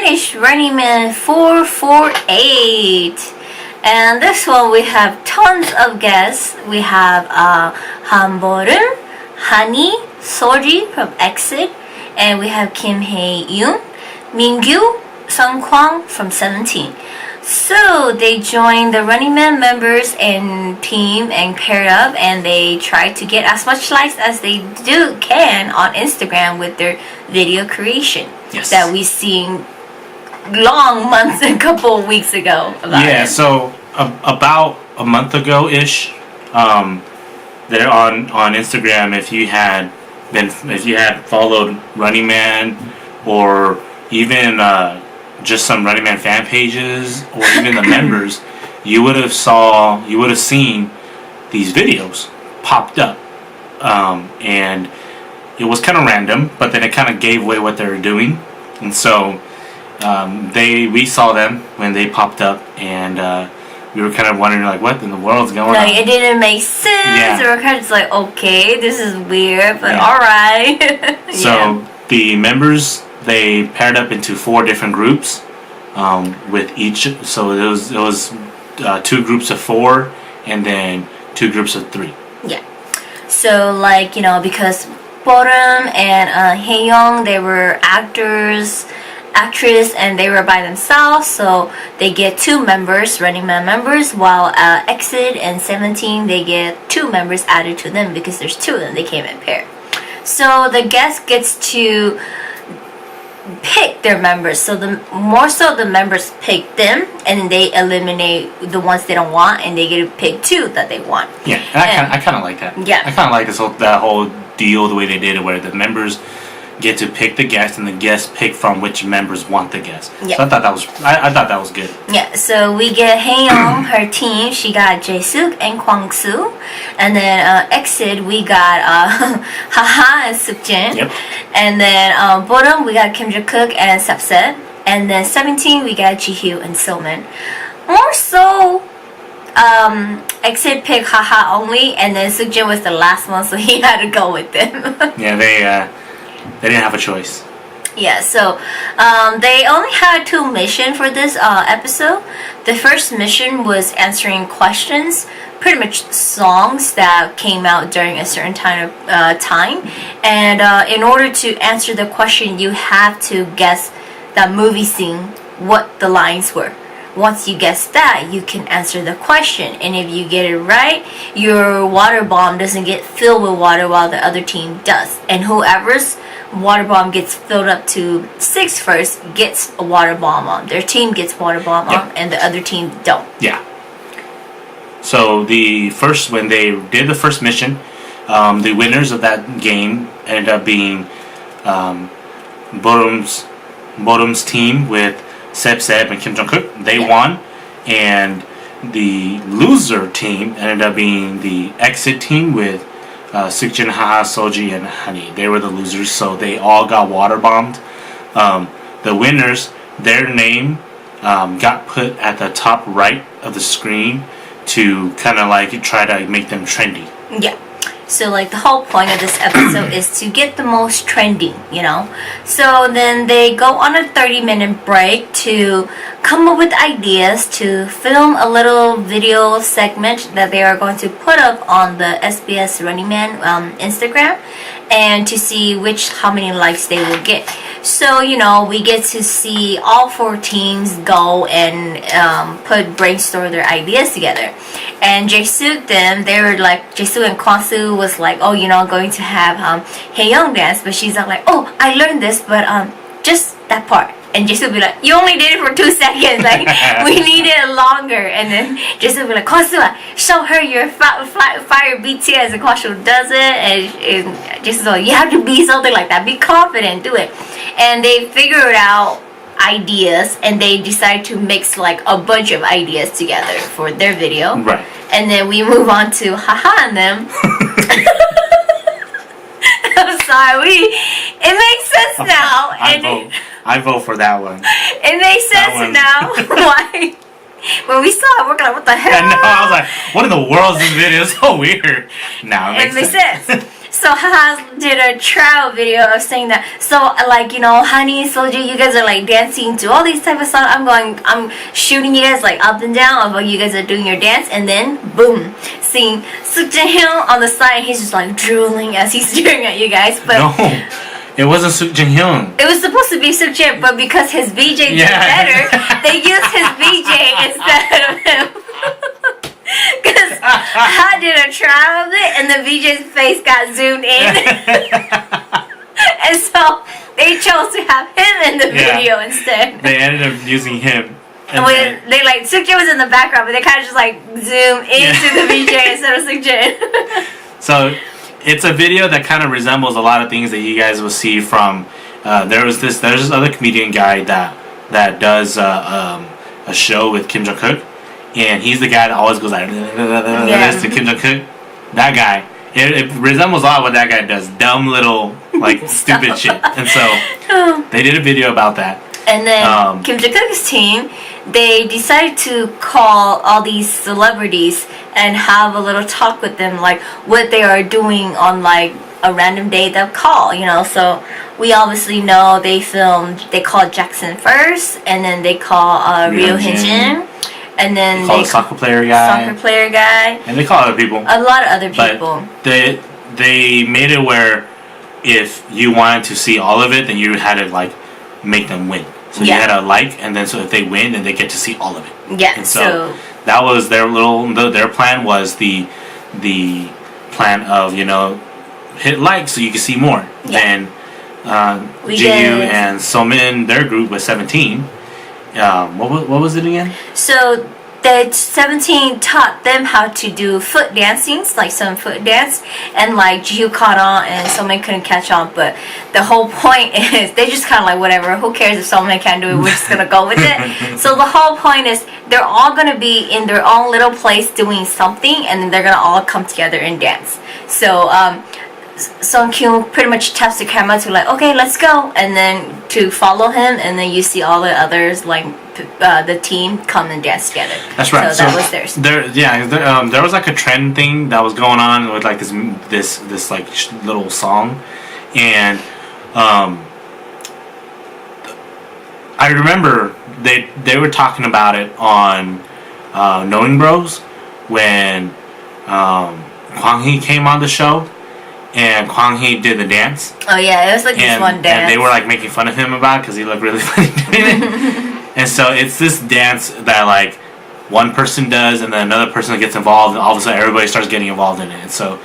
finished Running Man 448. And this one we have tons of guests. We have Hanborum, Hani, Solji from EXID, and we have Hye Yoon, Mingyu, Seungkwan from 17. So they joined the Running Man members and team and paired up, and they try to get as much likes as they can on Instagram with their video creation that we seen long months, a couple of weeks ago. So about a month ago ish, they're on Instagram. If you had followed Running Man, or even just some Running Man fan pages, or even the members, you would have seen these videos popped up, and it was kind of random, but then it kind of gave away what they were doing, and so we saw them when they popped up, and we were kind of wondering, like, what in the world's going on? It didn't make sense. We were kind of just like, okay, this is weird, but alright. So the members, they paired up into 4 different groups, with each. So it was 2 groups of 4, and then 2 groups of 3. Yeah. So because Borum and Hye Yoon, they were actress, and they were by themselves, so they get 2 members, Running Man members, while EXID and 17, they get 2 members added to them because there's 2 of them. They came in pair. So the guest gets to pick their members. So the members pick them, and they eliminate the ones they don't want, and they get to pick 2 that they want. Yeah, and I kind of like that. Yeah, I kind of like that whole deal, the way they did it, where the members get to pick the guest, and the guests pick from which members want the guest. Yeah. So I thought that was good. Yeah. So we get Hye Yoon, her team. She got Jae-suk and Kwang, and then EXID we got Haha and Seokjin. Yep. And then bottom we got Kim Kook and Sapset, and then 17 we got Ji-hyo and Soman. More so, EXID picked Haha only, and then Seokjin was the last one, so he had to go with them. Yeah, they didn't have a choice. Yeah, so they only had 2 missions for this episode. The first mission was answering questions, pretty much songs that came out during a certain time. And in order to answer the question, you have to guess that movie scene, what the lines were. Once you guess that, you can answer the question. And if you get it right, your water bomb doesn't get filled with water while the other team does. And whoever's water bomb gets filled up to 6 first gets a water bomb on. Their team gets water bomb on, and the other team don't. Yeah. So when they did the first mission, the winners of that game ended up being Borum's team with Seb and Kim Jong-kook. They won, and the loser team ended up being the EXID team with Seokjin, Haha, Solji, and Hani. They were the losers, so they all got water bombed. The winners, their name got put at the top right of the screen to kind of try to make them trendy. Yeah. So the whole point of this episode is to get the most trending, So then they go on a 30-minute break to come up with ideas to film a little video segment that they are going to put up on the SBS Running Man Instagram, and to see how many likes they will get. So, we get to see all 4 teams go and brainstorm their ideas together. And Jae-suk, Jae-suk and Kwang was like, going to have Hye Yoon dance, but she's not like, oh, I learned this, but just that part. And Jae-suk will be like, you only did it for 2 seconds, we need it longer. And then Jae-suk will be like, Kwang, show her your fire BTS, and Kwang does it, and Jae-suk's like, you have to be something like that, be confident, do it. And they figured out ideas, and they decide to mix a bunch of ideas together for their video. Right. And then we move on to Haha and them. I'm sorry, it makes sense now. I vote for that one. It makes sense now. Why? When we saw it, we're like, what the hell? Yeah, no, I was like, what in the world is this video? It's so weird. Now it makes sense. So Haha did a trial video of saying that. So like, you know, Hani, Solji, you guys are like dancing to all these type of songs. I'm shooting you guys like up and down of what you guys are doing your dance, and then boom, seeing Suk Jin Hyun on the side. He's just like drooling as he's staring at you guys. But no, it wasn't Suk Jin Hyun. it was supposed to be Suk Jin, but because his VJ did better, they used his VJ instead of him. Because I did a trial of it, and the VJ's face got zoomed in. And so they chose to have him in the video instead. They ended up using him. And when they like, Sukjin was in the background, but they kind of just like zoom into the VJ instead of Sukjin. So it's a video that kind of resembles a lot of things that you guys will see from. There's this other comedian guy that does a show with Kim Jong Kook, and he's the guy that always goes like this to Kim Jong Kook. That guy. It resembles a lot what that guy does. Dumb little like stupid shit. And so they did a video about that. And then Kim Jong Kook's team, they decided to call all these celebrities and have a little talk with them, like what they are doing on like a random day they'll call, you know. So we obviously know they called Jackson first, and then they call Ryo Hyun-jin, and then they call a soccer player guy, and they call other people, a lot of other people. But they made it where if you wanted to see all of it, then you had to like make them win. So you had to like, and then so if they win, then they get to see all of it. Yeah. And so that was their plan was the plan of, you know, hit like so you can see more. Then Jihyu and Somin, their group was 17. What was it again? So the 17 taught them how to do foot dancings, like some foot dance, and like Jihyu caught on and Somin couldn't catch on, but the whole point is they just kind of like whatever, who cares if Somin can't do it, we're just gonna go with it. So the whole point is they're all gonna be in their own little place doing something, and then they're gonna all come together and dance. So Seungkwan pretty much taps the camera to like, okay, let's go, and then to follow him, and then you see all the others like the team come and dance together. That's right. So that was theirs. There was like a trend thing that was going on with like this like little song, and I remember they were talking about it on Knowing Bros when Kwang Hee came on the show. And Kwang Hee did the dance. Oh yeah, it was like this one dance. And they were like making fun of him about it because he looked really funny doing it. And so it's this dance that like one person does, and then another person gets involved, and all of a sudden everybody starts getting involved in it. And so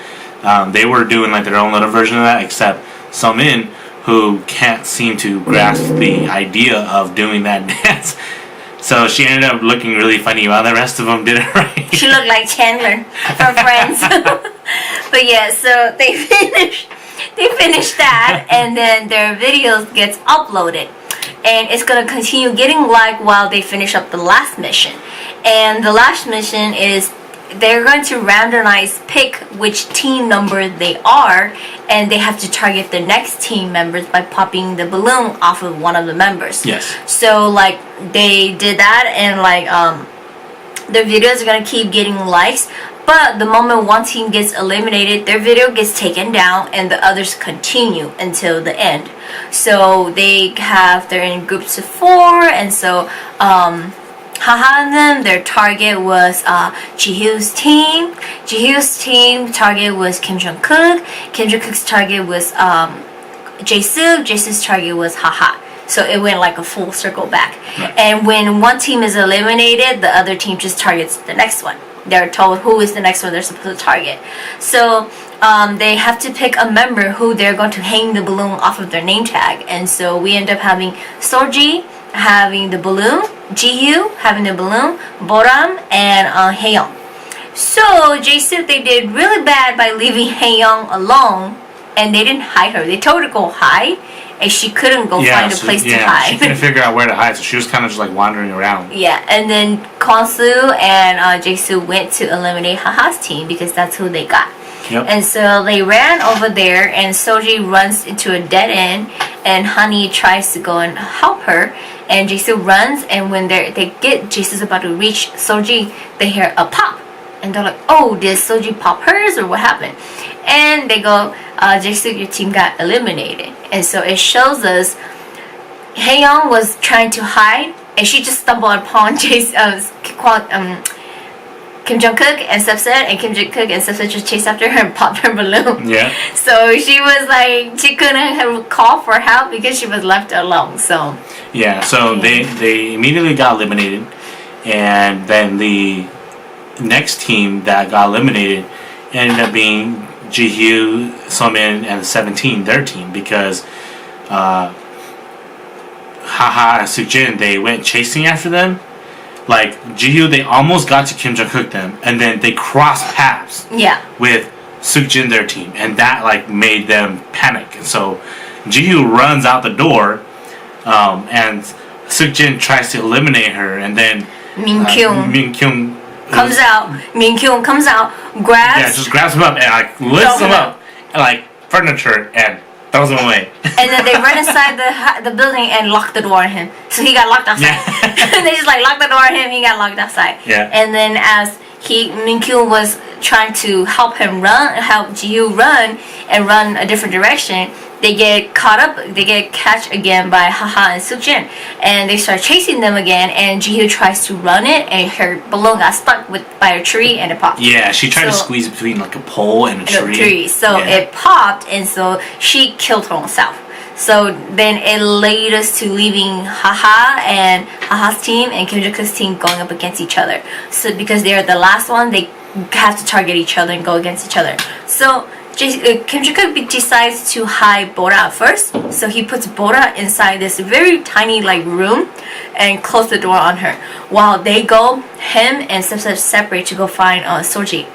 they were doing like their own little version of that, except Somin, who can't seem to grasp the idea of doing that dance. So she ended up looking really funny while the rest of them did it right. She looked like Chandler from Friends. But yeah, so they finished that, and then their videos gets uploaded, and it's gonna continue getting liked while they finish up the last mission. And the last mission is they're going to randomize pick which team number they are, and they have to target the next team members by popping the balloon off of one of the members. Yes. So like they did that, and like their videos are gonna keep getting likes, but the moment one team gets eliminated, their video gets taken down, and the others continue until the end. So they're in groups of 4, and so Haha and them, their target was Jihyu's team. Jihyu's team target was Kim Jong Kook. Kim Jong Kook's target was Jae-soo. Jae-soo's target was Haha. So it went like a full circle back. Right. And when one team is eliminated, the other team just targets the next one. They're told who is the next one they're supposed to target. So they have to pick a member who they're going to hang the balloon off of their name tag. And so we end up having Solji having the balloon, Jihyu having the balloon, Boram, and Hye Yoon. So Jae-soo, they did really bad by leaving Hye Yoon alone, and they didn't hide her. They told her to go hide, and she couldn't go find a place to hide. She couldn't figure out where to hide, so she was kind of just like wandering around. Yeah, and then Kwang-soo and Jae-soo went to eliminate Haha's team because that's who they got. Yep. And so they ran over there, and Solji runs into a dead end, and Hani tries to go and help her, and Jae-soo runs, and when Jae-soo's about to reach Solji, they hear a pop, and they're like, oh, did Solji pop hers or what happened? And they go, Jisoo, your team got eliminated. And so it shows us Hye Yoon was trying to hide, and she just stumbled upon Kim Jong-kook and Subset, and Kim Jong-kook and Subset just chased after her and popped her balloon. Yeah. So she was like, she couldn't call for help because she was left alone. So yeah, so they immediately got eliminated, and then the next team that got eliminated ended up being Jihyo, Somin, and 17, their team, because Haha and Seokjin, they went chasing after them. Like Jihyo, they almost got to Kim Jong-kook them, and then they crossed paths with Seokjin, their team, and that like made them panic. And so Jihyo runs out the door, and Seokjin tries to eliminate her, and then Mingyu comes out. Mingyu comes out, grabs. Just grabs him up and like lifts him up like furniture and throws him away. And then they run inside the building and lock the door on him. So he got locked outside. Yeah. They just like locked the door on him. He got locked outside. Yeah. And then as Mingyu was trying to help Jihyo run a different direction, they get caught up. They get catch again by Haha and Seokjin, and they start chasing them again. And Jihyo tries to run it, and her balloon got stuck by a tree, and it popped. Yeah, she tried to squeeze between like a pole and a tree. So it popped, and so she killed her own self. So then it led us to leaving Haha and Haha's team and Kim Jong-kook's team going up against each other. So because they're the last one, they have to target each other and go against each other. So Kim Jong-kook decides to hide Bora first. So he puts Bora inside this very tiny like room and close the door on her. While they go, him and Subset separate to go find Solji.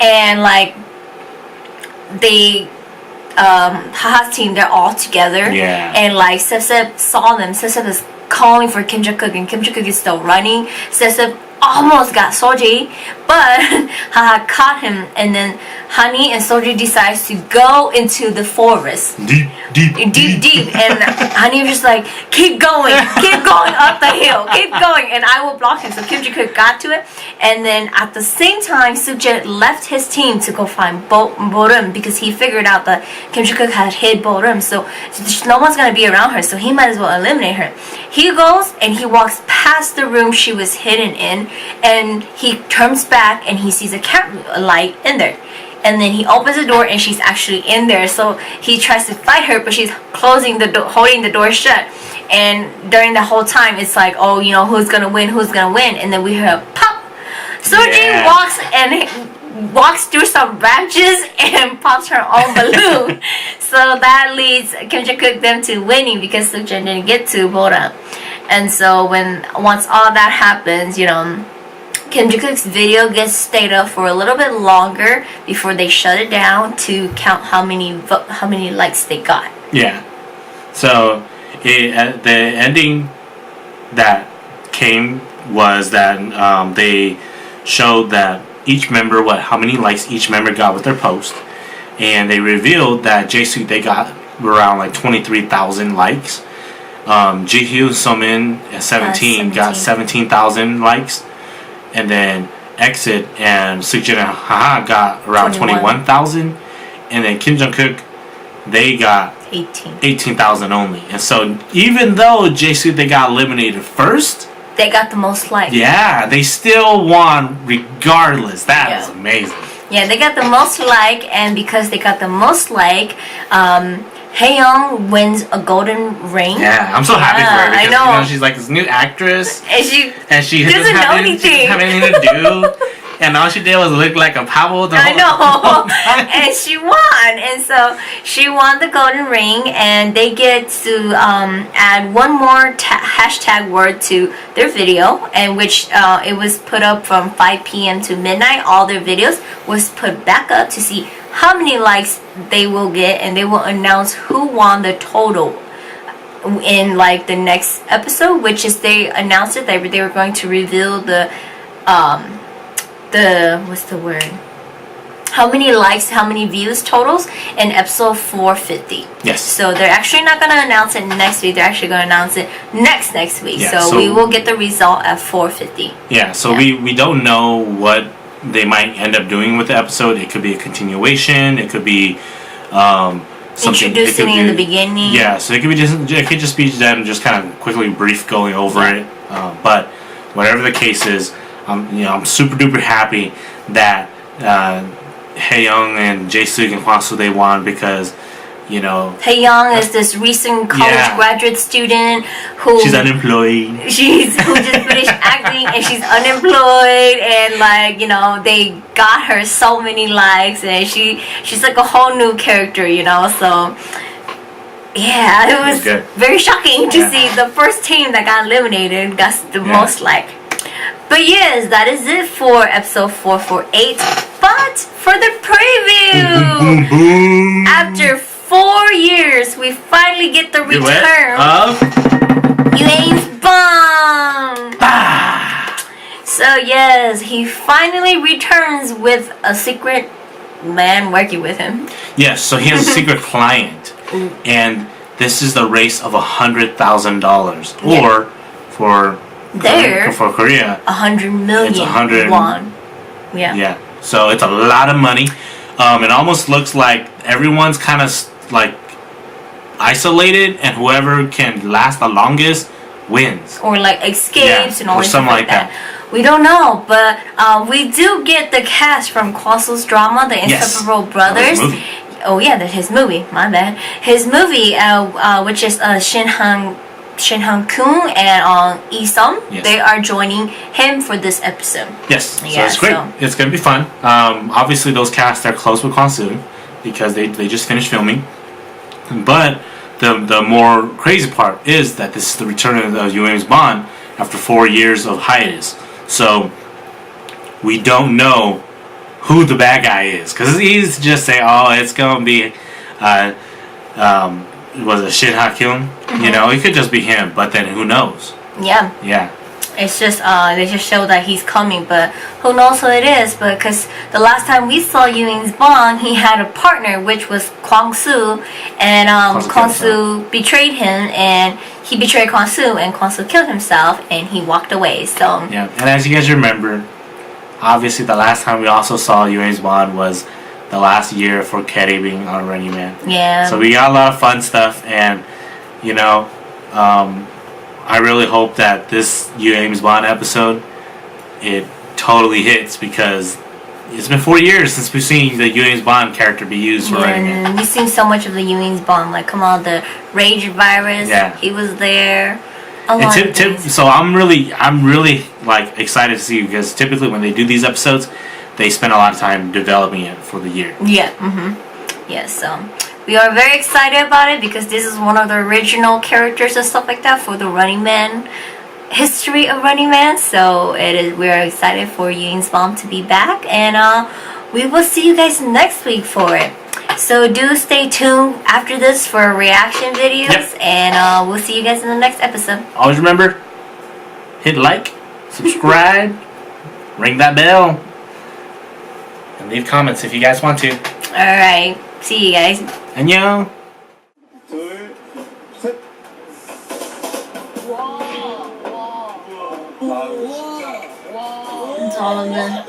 And like they Haha's team, they're all together. Yeah. And like Subset saw them. Subset is calling for Kim Jong-kook, and Kim Jong-kook is still running. Subset almost got Solji, but Haha caught him, and then Hani and Solji decides to go into the forest. Deep. And Hani was just like, keep going up the hill, keep going, and I will block him. So Kim Jong-kook got to it, and then at the same time, Seokjin left his team to go find Borum because he figured out that Kim Jong-kook had hid Borum, so no one's gonna be around her, so he might as well eliminate her. He goes and he walks past the room she was hidden in, and he turns back and he sees a light in there. And then he opens the door and she's actually in there. So he tries to fight her, but she's closing the door, holding the door shut. And during the whole time, it's like, oh, you know, who's gonna win? And then we hear a pop. Solji walks through some branches and pops her own balloon. So that leads Kim Jong-kook them to winning because Seokjin didn't get to Bora. And so once all that happens, you know, Kim Jong-kook's video gets stayed up for a little bit longer before they shut it down to count how many likes they got. Yeah. So the ending that came was that they showed that each member how many likes each member got with their post, and they revealed that Jisoo, they got around like 23,000 likes. Jihyo, Somin, and 17 got 17,000 likes. And then EXID and Seokjin and Haha got around 21,000. And then Kim Jong-kook, they got 18,000 only. And so even though Jisoo, they got eliminated first, they got the most likes. Yeah, they still won regardless. That is amazing. Yeah, they got the most like, and because they got the most like, Hye Yoon wins a golden ring. Yeah, I'm so happy for her because I know. You know, she's like this new actress, and she doesn't have anything to do, and all she did was look like a pebble. I know, and she won, and so she won the golden ring, and they get to add one more hashtag word to their video, and which it was put up from 5 p.m. to midnight. All their videos was put back up to see how many likes they will get, and they will announce who won the total in like the next episode, which is they announced it that they were going to reveal the what's the word, how many likes, how many views totals in episode 450. Yes. So they're actually not going to announce it next week, they're actually going to announce it next week. Yeah, so we will get the result at 450. Yeah, so we don't know what they might end up doing with the episode. It could be a continuation. It could be something introducing in the beginning. Yeah, so it could just be them just kind of quickly brief going over it. But whatever the case is, I'm super duper happy that Hye Yoon and Jae-suk and Hwang-soo they won because. Hye Yoon is this recent college graduate student who she's unemployed. Who just finished acting and she's unemployed and they got her so many likes and she's like a whole new character, so yeah, it was very shocking to see the first team that got eliminated got the most like. But yes, that is it for episode 448. But for the preview, boom, boom, boom. After 4 years, we finally get the return of YOOAMES Bond. So yes, he finally returns with a secret man working with him. Yes, so he has a secret client, and this is the race of $100,000, or for Korea, 100 million it's 100 won. Yeah. So it's a lot of money. It almost looks like everyone's kind of like isolated, and whoever can last the longest wins, or like escapes and all something like that. We don't know, but we do get the cast from Kwang's drama, The Inseparable Brothers. Oh yeah, that's his movie. My bad. His movie, which is Shin Kyun and Esom, they are joining him for this episode. Yes, so it's great. It's gonna be fun. Obviously, those casts are close with Kwang because they just finished filming. But the more crazy part is that this is the return of YOOAMES Bond after 4 years of hiatus. So we don't know who the bad guy is because he's just saying, "Oh, it's gonna be." Was it Shin Kyun? It could just be him, but then who knows? Yeah. It's just they just show that he's coming, but who knows who it is? But because the last time we saw YOOAMES Bond, he had a partner, which was Kwang-soo, and Kwang-soo betrayed him, and he betrayed Kwang-soo, and Kwang-soo killed himself, and he walked away. So yeah, and as you guys remember, obviously the last time we also saw YOOAMES Bond was the last year for Kerry being on Running Man. Yeah. So we got a lot of fun stuff, and I really hope that this YOOAMES Bond episode it totally hits because it's been 4 years since we've seen the YOOAMES Bond character be used for Running Man. We've seen so much of the YOOAMES Bond, like come on, the Rage virus. Yeah. He was there. So I'm really like excited to see because typically when they do these episodes, they spend a lot of time developing it for the year. Yeah. Yes. We are very excited about it because this is one of the original characters and stuff like that for the Running Man history of Running Man. So we are excited for YOOAMES Bond to be back, and we will see you guys next week for it. So do stay tuned after this for reaction videos, and we'll see you guys in the next episode. Always remember, hit like, subscribe, ring that bell, and leave comments if you guys want to. Alright, see you guys. 안녕. It's all of them.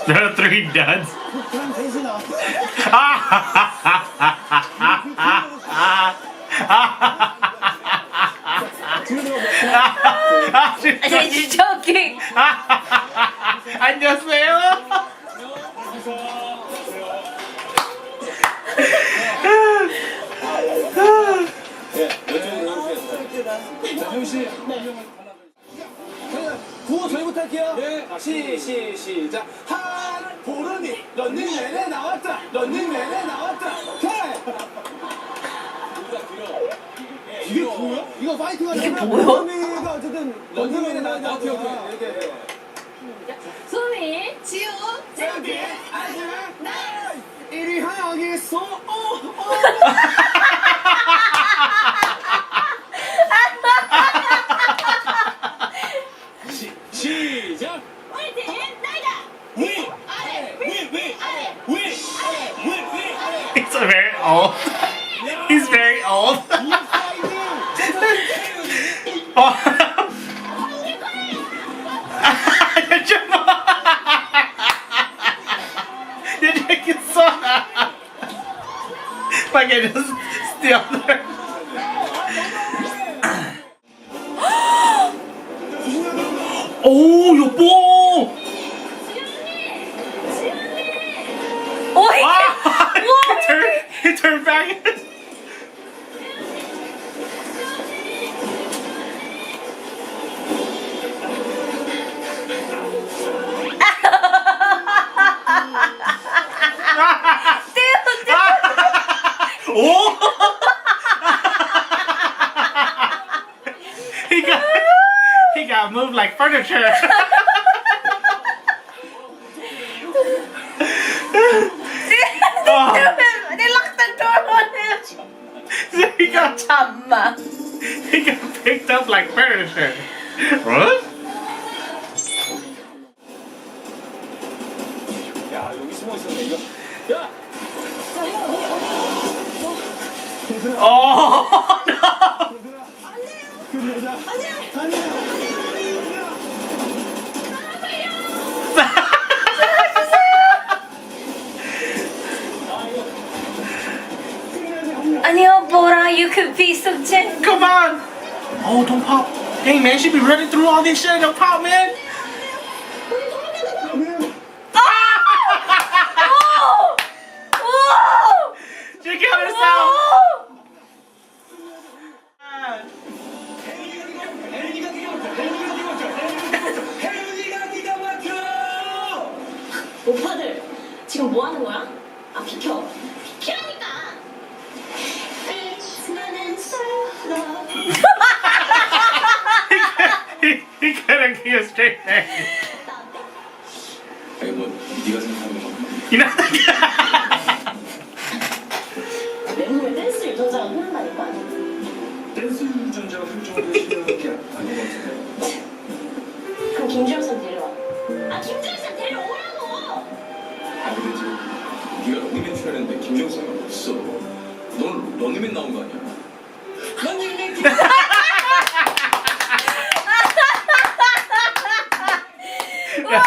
There are 3 duds. I'm just joking. 안녕하세요. 구호 저희부터 할게요. 네. 시작. 한 보름이 런닝맨에 나왔다. 런닝맨에 나왔다. 오케이. 이게 뭐야? 이거 파이팅 하는 거야? 보름이가 어쨌든 런닝맨에 나왔다. 오케이. 이렇게. 소미, 지우, 잼비, 아줌마, 나이. 이리 향하겠어. 시작. 화이팅, 나이다. 위, 아래, 위, 아래, 위, 아래, 위, 아래. He's very old. He's very old. Oh. You're drinking soda. Like I just steal there. Oh, 여보! Oh, he He turned back. Oh! he got moved like furniture. They locked the door on him. he got 잠만. picked up like furniture. What? 야 여기 숨어 있었네 이거. 야. Oh no! 그 여자. 아니야. 아니요, 보라, you could be something. Come on! Oh, don't pop. Dang, man, she be running through all this shit. Don't pop, man. She killed herself. 오빠들 지금 뭐 하는 거야? 아 비켜. 비키라니까. He couldn't get a straight face. 아니 뭐 네가 생각하는 거. You know? 내 몸에 댄스 유전자가 흐른다니까. 댄스 유전자가 훌쩍 시도하는 게 아닌 것 같은데. 그럼 김주영 선 데려와. 아 김주영 선 데려오라고. 아 근데 지금 네가 런닝맨 출연했는데 김정수가 없어. 넌 런닝맨 나온 거 아니야? 런닝맨. 와,